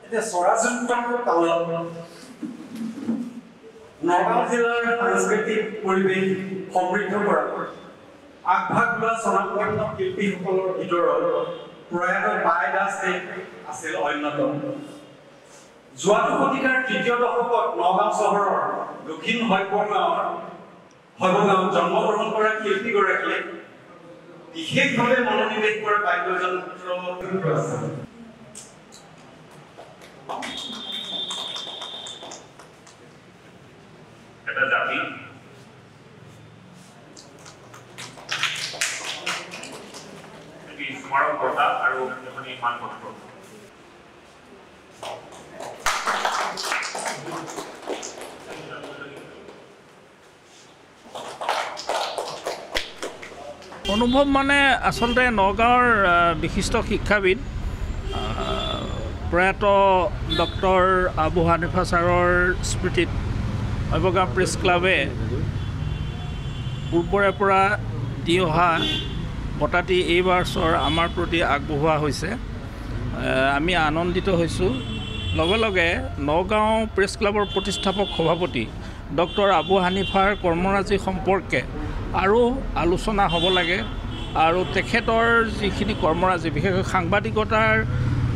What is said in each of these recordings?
এতিয়া স্বৰাজতন্ত্ৰৰ কালত নগাঁও জিলাৰ সাংস্কৃতিক পৰিৱেশ সমৃদ্ধ কৰা আগভাগ লোৱা স্বনামধন্য শিল্পীসকলৰ ভিতৰত প্ৰয়াত পাই দাস আছিল অন্যতম। যোৱা শতিকাৰ তৃতীয় দশকত নগাঁও চহৰৰ দক্ষিণ শৈৱগাঁৱত জন্মগ্ৰহণ কৰা শিল্পীগৰাকীয়ে বিশেষভাৱে মনোনিৱেশ কৰা বাদ্যযন্ত্ৰ আছে। এটা জাতি এটি স্মাৰক বঁটা আৰু এখনি মানপত্ৰ অনুভৱ মানে আচলতে নগাঁৱৰ বিশিষ্ট শিক্ষাবিদ প্ৰয়াত ডক্টৰ আবু হানিফা ছাৰৰ স্মৃতিত শৈৱগাঁও প্ৰেছ ক্লাবে পূৰ্বৰে পৰা দি অহা বঁটাটি এইবাৰ আমাৰ প্ৰতি আগবঢ়োৱা হৈছে। আমি আনন্দিত হৈছোঁ। লগে লগে নগাঁও প্ৰেছ ক্লাবৰ প্ৰতিষ্ঠাপক সভাপতি ডক্টৰ আবু হানিফাৰ কৰ্মৰাজি সম্পৰ্কে আৰু আলোচনা হ'ব লাগে আৰু তেখেতৰ যিখিনি কৰ্মৰাজি বিশেষকৈ সাংবাদিকতাৰ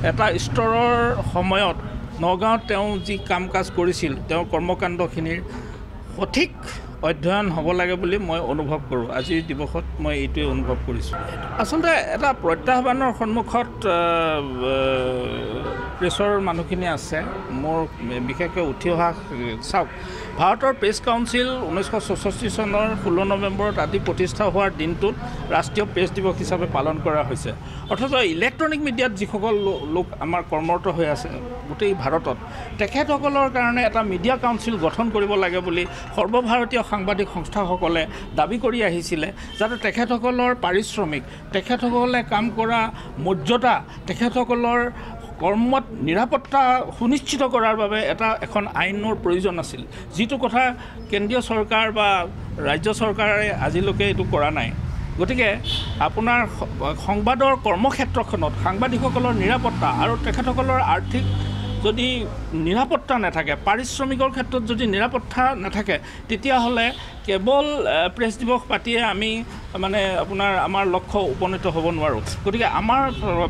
এটা স্তৰৰ সময়ত নগাঁৱত তেওঁ যি কাম কাজ কৰিছিল তেওঁৰ কৰ্মকাণ্ডখিনিৰ সঠিক অধ্যয়ন হ'ব লাগে বুলি মই অনুভৱ কৰোঁ। আজিৰ দিৱসত মই এইটোৱে অনুভৱ কৰিছোঁ। আচলতে এটা প্ৰত্যাহ্বানৰ সন্মুখত প্ৰেছৰ মানুহখিনি আছে। মোৰ বিশেষকৈ উঠি অহা চাওক, ভাৰতৰ প্ৰেছ কাউন্সিল 1964 চনৰ 16 নৱেম্বৰত আদি প্ৰতিষ্ঠা হোৱাৰ দিনটোত ৰাষ্ট্ৰীয় প্ৰেছ দিৱস হিচাপে পালন কৰা হৈছে। অথচ ইলেক্ট্ৰনিক মিডিয়াত যিসকল লোক আমাৰ কৰ্মৰত হৈ আছে গোটেই ভাৰতত, তেখেতসকলৰ কাৰণে এটা মিডিয়া কাউন্সিল গঠন কৰিব লাগে বুলি সৰ্বভাৰতীয় সাংবাদিক সংস্থাসকলে দাবী কৰি আহিছিলে, যাতে তেখেতসকলৰ পাৰিশ্ৰমিক, তেখেতসকলে কাম কৰা মৰ্যাদা, তেখেতসকলৰ কৰ্মত নিৰাপত্তা সুনিশ্চিত কৰাৰ বাবে এখন আইনৰ প্ৰয়োজন আছিল, যিটো কথা কেন্দ্ৰীয় চৰকাৰ বা ৰাজ্য চৰকাৰে আজিলৈকে এইটো কৰা নাই। গতিকে আপোনাৰ সংবাদৰ কৰ্মক্ষেত্ৰখনত সাংবাদিকসকলৰ নিৰাপত্তা আৰু তেখেতসকলৰ আৰ্থিক যদি নিৰাপত্তা নাথাকে, পাৰিশ্ৰমিকৰ ক্ষেত্ৰত যদি নিৰাপত্তা নাথাকে, তেতিয়াহ'লে কেৱল প্ৰেছ দিৱস পাতিয়ে আমি আপোনাৰ আমাৰ লক্ষ্য উপনীত হ'ব নোৱাৰোঁ। গতিকে আমাৰ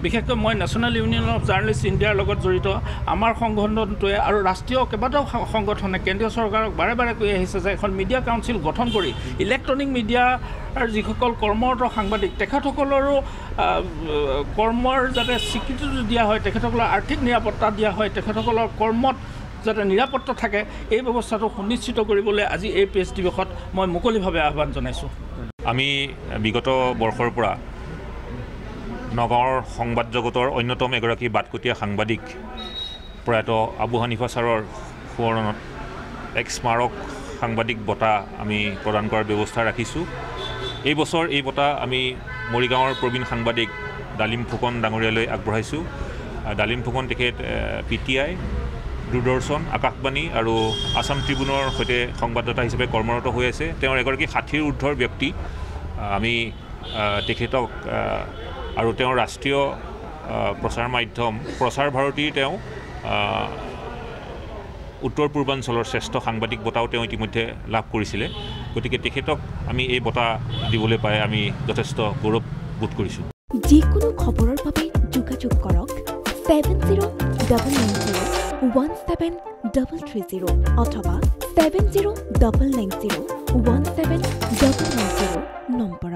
বিশেষকৈ মই নেশ্যনেল ইউনিয়ন অফ জাৰ্নেলিষ্ট ইণ্ডিয়াৰ লগত জড়িত আমাৰ সংগঠনটোৱে আৰু ৰাষ্ট্ৰীয় কেইবাটাও সংগঠনে কেন্দ্ৰীয় চৰকাৰক বাৰে বাৰে কৈ আহিছে যে এখন মিডিয়া কাউন্সিল গঠন কৰি ইলেক্ট্ৰনিক মিডিয়াৰ যিসকল কৰ্মৰত সাংবাদিক তেখেতসকলৰো কৰ্মৰ যাতে স্বীকৃতিটো দিয়া হয়, তেখেতসকলৰ আৰ্থিক নিৰাপত্তা দিয়া হয়, তেখেতসকলৰ কৰ্মত যাতে নিৰাপত্তা থাকে, এই ব্যৱস্থাটো সুনিশ্চিত কৰিবলৈ আজি এই প্ৰেছ দিৱসত মই মুকলিভাৱে আহ্বান জনাইছোঁ। আমি বিগত বৰ্ষৰ পৰা নগাঁৱৰ সংবাদ জগতৰ অন্যতম এগৰাকী বাটকটীয়া সাংবাদিক প্ৰয়াত আবু হানিফা ছাৰৰ সোঁৱৰণত এক স্মাৰক সাংবাদিক বঁটা আমি প্ৰদান কৰাৰ ব্যৱস্থা ৰাখিছোঁ। এই বছৰ এই বঁটা আমি মৰিগাঁৱৰ প্ৰবীণ সাংবাদিক ডালিম ফুকন ডাঙৰীয়ালৈ আগবঢ়াইছোঁ। ডালিম ফুকন তেখেত PTI, দূৰদৰ্শন, আকাশবাণী আৰু আছাম ট্ৰিবিউনৰ সৈতে সংবাদদাতা হিচাপে কৰ্মৰত হৈ আছে। তেওঁৰ এগৰাকী 60ৰ ঊৰ্ধৰ ব্যক্তি। আমি তেখেতক আৰু তেওঁৰ ৰাষ্ট্ৰীয় প্ৰচাৰ মাধ্যম প্ৰচাৰ ভাৰতীৰ তেওঁ উত্তৰ পূৰ্বাঞ্চলৰ শ্ৰেষ্ঠ সাংবাদিক বঁটাও তেওঁ ইতিমধ্যে লাভ কৰিছিলে। গতিকে তেখেতক আমি এই বঁটা দিবলৈ পাই আমি যথেষ্ট গৌৰৱ বোধ কৰিছোঁ। যিকোনো খবৰৰ বাবে যোগাযোগ কৰক 70901730 অথবা 7099017990 নম্বৰ।